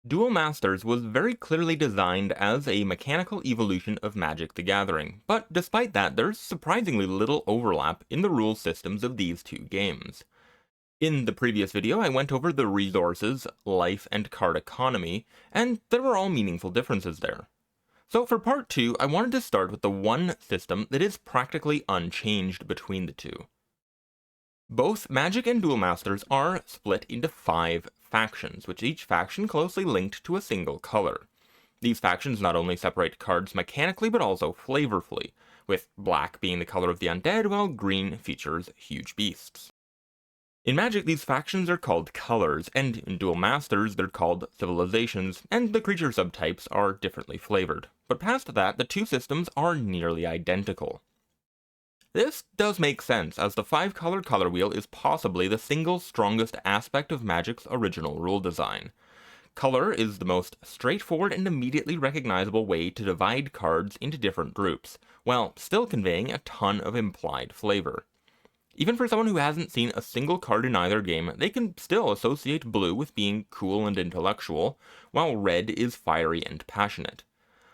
Duel Masters was very clearly designed as a mechanical evolution of Magic the Gathering, but despite that, there's surprisingly little overlap in the rule systems of these two games. In the previous video, I went over the resources, life, and card economy, and there were all meaningful differences there. So for part 2, I wanted to start with the one system that is practically unchanged between the two. Both Magic and Duel Masters are split into 5 factions, with each faction closely linked to a single color. These factions not only separate cards mechanically, but also flavorfully, with black being the color of the undead, while green features huge beasts. In Magic, these factions are called colors, and in Duel Masters, they're called civilizations, and the creature subtypes are differently flavored. But past that, the two systems are nearly identical. This does make sense, as the 5-color color wheel is possibly the single strongest aspect of Magic's original rule design. Color is the most straightforward and immediately recognizable way to divide cards into different groups, while still conveying a ton of implied flavor. Even for someone who hasn't seen a single card in either game, they can still associate blue with being cool and intellectual, while red is fiery and passionate.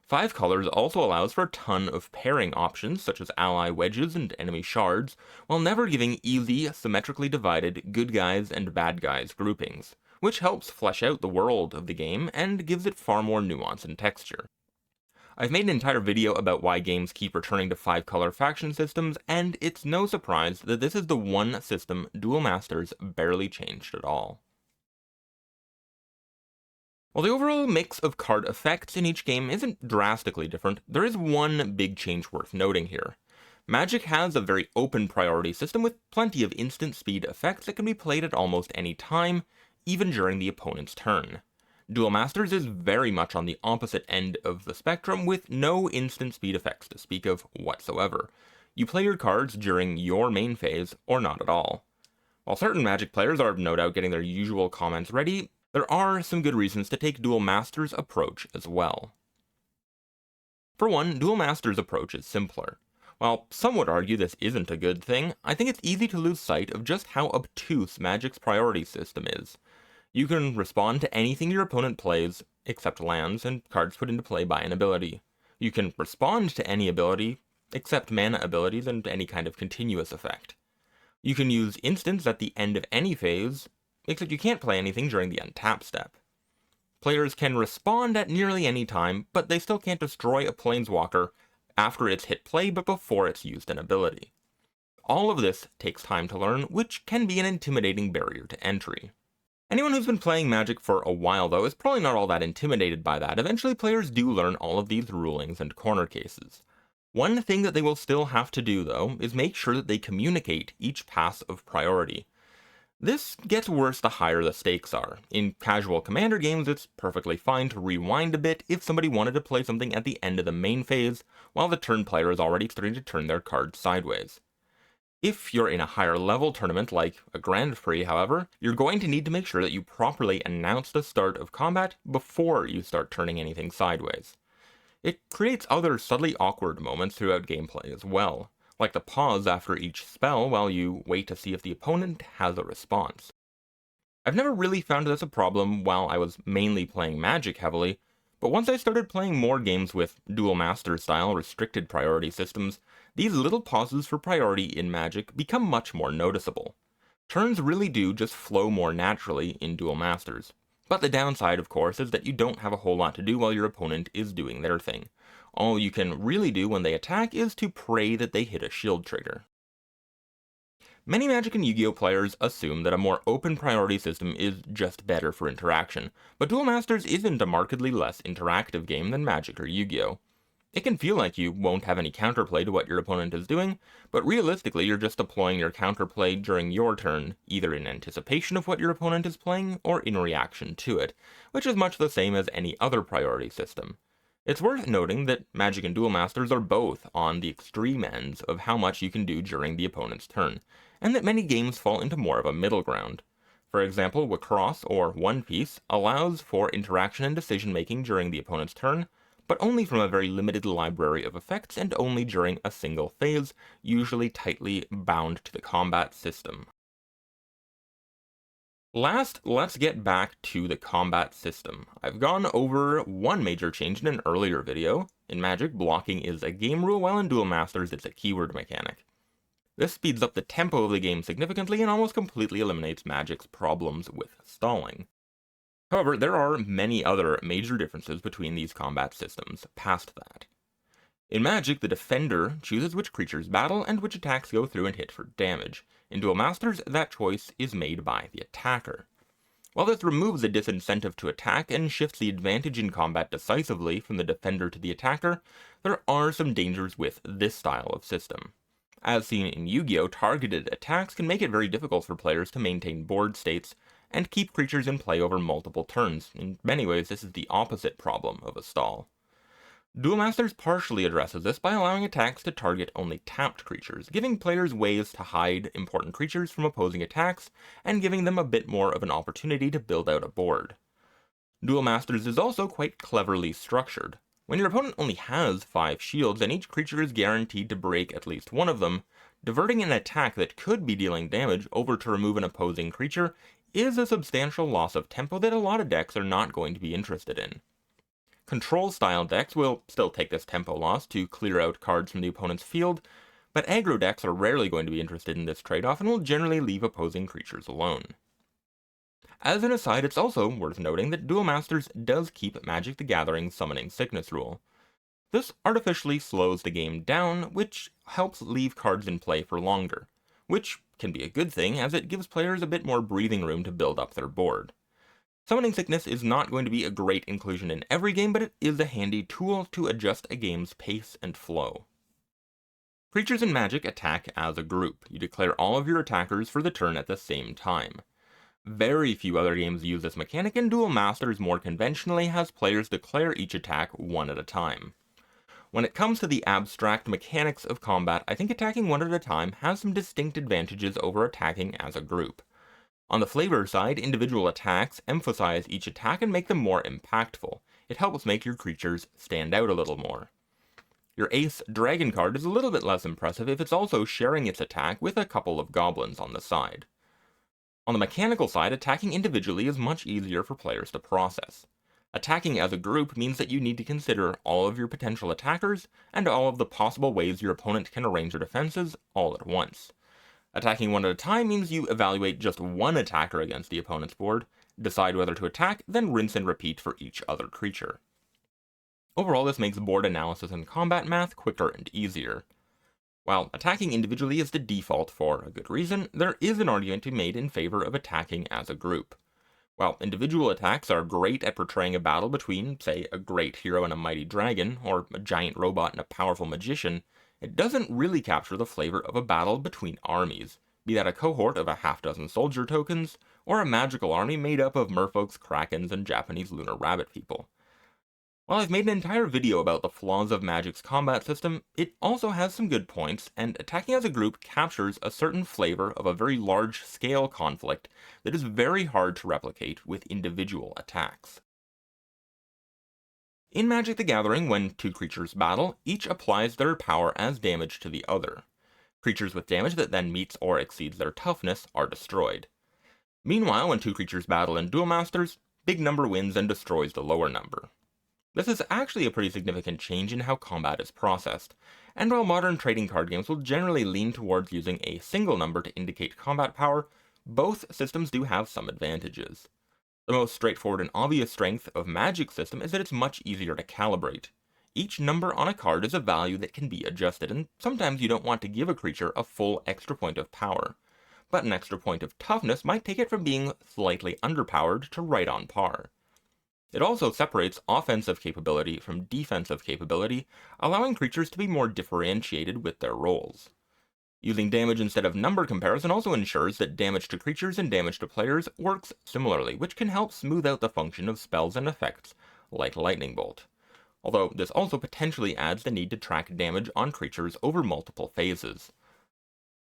5 colors also allows for a ton of pairing options, such as ally wedges and enemy shards, while never giving easy, symmetrically divided good guys and bad guys groupings, which helps flesh out the world of the game and gives it far more nuance and texture. I've made an entire video about why games keep returning to 5-color faction systems, and it's no surprise that this is the one system Duel Masters barely changed at all. While the overall mix of card effects in each game isn't drastically different, there is one big change worth noting here. Magic has a very open priority system with plenty of instant speed effects that can be played at almost any time, even during the opponent's turn. Duel Masters is very much on the opposite end of the spectrum, with no instant speed effects to speak of whatsoever. You play your cards during your main phase, or not at all. While certain Magic players are no doubt getting their usual comments ready, there are some good reasons to take Duel Masters' approach as well. For one, Duel Masters' approach is simpler. While some would argue this isn't a good thing, I think it's easy to lose sight of just how obtuse Magic's priority system is. You can respond to anything your opponent plays, except lands and cards put into play by an ability. You can respond to any ability, except mana abilities and any kind of continuous effect. You can use instants at the end of any phase, except you can't play anything during the untap step. Players can respond at nearly any time, but they still can't destroy a planeswalker after it's hit play but before it's used an ability. All of this takes time to learn, which can be an intimidating barrier to entry. Anyone who's been playing Magic for a while, though, is probably not all that intimidated by that. Eventually, players do learn all of these rulings and corner cases. One thing that they will still have to do, though, is make sure that they communicate each pass of priority. This gets worse the higher the stakes are. In casual Commander games, it's perfectly fine to rewind a bit if somebody wanted to play something at the end of the main phase, while the turn player is already starting to turn their cards sideways. If you're in a higher level tournament like a Grand Prix, however, you're going to need to make sure that you properly announce the start of combat before you start turning anything sideways. It creates other subtly awkward moments throughout gameplay as well, like the pause after each spell while you wait to see if the opponent has a response. I've never really found this a problem while I was mainly playing Magic heavily, but once I started playing more games with Duel Masters style restricted priority systems, these little pauses for priority in Magic become much more noticeable. Turns really do just flow more naturally in Duel Masters. But the downside, of course, is that you don't have a whole lot to do while your opponent is doing their thing. All you can really do when they attack is to pray that they hit a shield trigger. Many Magic and Yu-Gi-Oh players assume that a more open priority system is just better for interaction, but Duel Masters isn't a markedly less interactive game than Magic or Yu-Gi-Oh! It can feel like you won't have any counterplay to what your opponent is doing, but realistically you're just deploying your counterplay during your turn, either in anticipation of what your opponent is playing, or in reaction to it, which is much the same as any other priority system. It's worth noting that Magic and Duel Masters are both on the extreme ends of how much you can do during the opponent's turn, and that many games fall into more of a middle ground. For example, Wacross or One Piece allows for interaction and decision making during the opponent's turn, but only from a very limited library of effects and only during a single phase, usually tightly bound to the combat system. Last, let's get back to the combat system. I've gone over one major change in an earlier video. In Magic, blocking is a game rule, while in Duel Masters it's a keyword mechanic. This speeds up the tempo of the game significantly and almost completely eliminates Magic's problems with stalling. However, there are many other major differences between these combat systems past that. In Magic, the defender chooses which creatures battle and which attacks go through and hit for damage. In Duel Masters, that choice is made by the attacker. While this removes the disincentive to attack and shifts the advantage in combat decisively from the defender to the attacker, there are some dangers with this style of system. As seen in Yu-Gi-Oh!, targeted attacks can make it very difficult for players to maintain board states and keep creatures in play over multiple turns. In many ways, this is the opposite problem of a stall. Duel Masters partially addresses this by allowing attacks to target only tapped creatures, giving players ways to hide important creatures from opposing attacks, and giving them a bit more of an opportunity to build out a board. Duel Masters is also quite cleverly structured. When your opponent only has 5 shields and each creature is guaranteed to break at least one of them, diverting an attack that could be dealing damage over to remove an opposing creature is a substantial loss of tempo that a lot of decks are not going to be interested in. Control-style decks will still take this tempo loss to clear out cards from the opponent's field, but aggro decks are rarely going to be interested in this trade-off and will generally leave opposing creatures alone. As an aside, it's also worth noting that Duel Masters does keep Magic the Gathering Summoning Sickness rule. This artificially slows the game down, which helps leave cards in play for longer, which can be a good thing as it gives players a bit more breathing room to build up their board. Summoning Sickness is not going to be a great inclusion in every game, but it is a handy tool to adjust a game's pace and flow. Creatures in Magic attack as a group. You declare all of your attackers for the turn at the same time. Very few other games use this mechanic, and Duel Masters more conventionally has players declare each attack one at a time. When it comes to the abstract mechanics of combat, I think attacking one at a time has some distinct advantages over attacking as a group. On the flavor side, individual attacks emphasize each attack and make them more impactful. It helps make your creatures stand out a little more. Your Ace Dragon card is a little bit less impressive if it's also sharing its attack with a couple of goblins on the side. On the mechanical side, attacking individually is much easier for players to process. Attacking as a group means that you need to consider all of your potential attackers and all of the possible ways your opponent can arrange their defenses all at once. Attacking one at a time means you evaluate just one attacker against the opponent's board, decide whether to attack, then rinse and repeat for each other creature. Overall, this makes board analysis and combat math quicker and easier. While attacking individually is the default for a good reason, there is an argument to be made in favor of attacking as a group. While individual attacks are great at portraying a battle between, say, a great hero and a mighty dragon, or a giant robot and a powerful magician, it doesn't really capture the flavor of a battle between armies, be that a cohort of a half-dozen soldier tokens, or a magical army made up of merfolks, krakens, and Japanese lunar rabbit people. While I've made an entire video about the flaws of Magic's combat system, it also has some good points, and attacking as a group captures a certain flavor of a very large-scale conflict that is very hard to replicate with individual attacks. In Magic the Gathering, when 2 creatures battle, each applies their power as damage to the other. Creatures with damage that then meets or exceeds their toughness are destroyed. Meanwhile, when 2 creatures battle in Duel Masters, big number wins and destroys the lower number. This is actually a pretty significant change in how combat is processed, and while modern trading card games will generally lean towards using a single number to indicate combat power, both systems do have some advantages. The most straightforward and obvious strength of Magic's system is that it's much easier to calibrate. Each number on a card is a value that can be adjusted, and sometimes you don't want to give a creature a full extra point of power. But an extra point of toughness might take it from being slightly underpowered to right on par. It also separates offensive capability from defensive capability, allowing creatures to be more differentiated with their roles. Using damage instead of number comparison also ensures that damage to creatures and damage to players works similarly, which can help smooth out the function of spells and effects, like Lightning Bolt. Although this also potentially adds the need to track damage on creatures over multiple phases.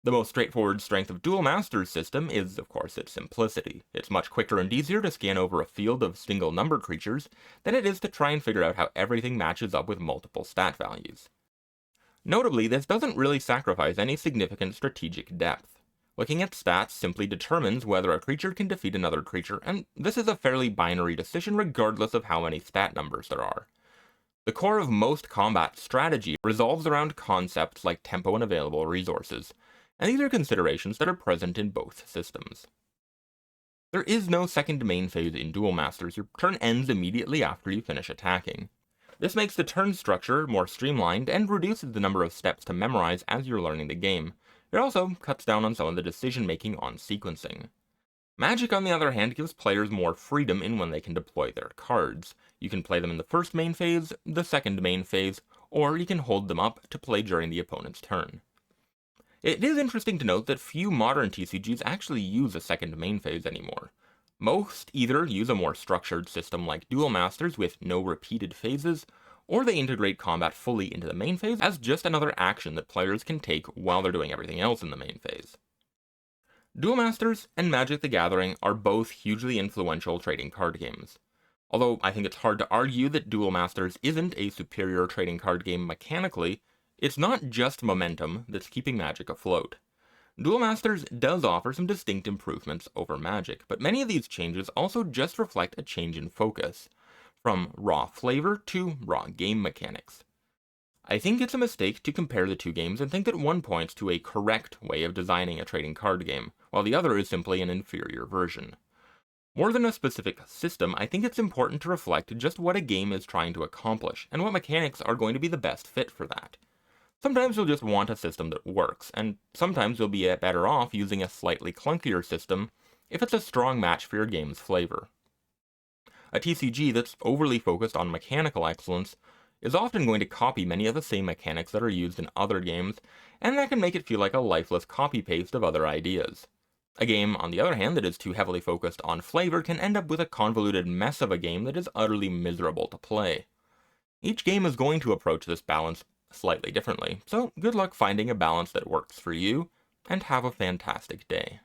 The most straightforward strength of Duel Masters' system is, of course, its simplicity. It's much quicker and easier to scan over a field of single number creatures than it is to try and figure out how everything matches up with multiple stat values. Notably, this doesn't really sacrifice any significant strategic depth. Looking at stats simply determines whether a creature can defeat another creature, and this is a fairly binary decision regardless of how many stat numbers there are. The core of most combat strategy revolves around concepts like tempo and available resources, and these are considerations that are present in both systems. There is no second main phase in Duel Masters. Your turn ends immediately after you finish attacking. This makes the turn structure more streamlined and reduces the number of steps to memorize as you're learning the game. It also cuts down on some of the decision making on sequencing. Magic, on the other hand, gives players more freedom in when they can deploy their cards. You can play them in the first main phase, the second main phase, or you can hold them up to play during the opponent's turn. It is interesting to note that few modern TCGs actually use a second main phase anymore. Most either use a more structured system like Duel Masters with no repeated phases, or they integrate combat fully into the main phase as just another action that players can take while they're doing everything else in the main phase. Duel Masters and Magic the Gathering are both hugely influential trading card games. Although I think it's hard to argue that Duel Masters isn't a superior trading card game mechanically, it's not just momentum that's keeping Magic afloat. Duel Masters does offer some distinct improvements over Magic, but many of these changes also just reflect a change in focus, from raw flavor to raw game mechanics. I think it's a mistake to compare the two games and think that one points to a correct way of designing a trading card game, while the other is simply an inferior version. More than a specific system, I think it's important to reflect just what a game is trying to accomplish, and what mechanics are going to be the best fit for that. Sometimes you'll just want a system that works, and sometimes you'll be better off using a slightly clunkier system if it's a strong match for your game's flavor. A TCG that's overly focused on mechanical excellence is often going to copy many of the same mechanics that are used in other games, and that can make it feel like a lifeless copy-paste of other ideas. A game, on the other hand, that is too heavily focused on flavor can end up with a convoluted mess of a game that is utterly miserable to play. Each game is going to approach this balance slightly differently, so good luck finding a balance that works for you, and have a fantastic day.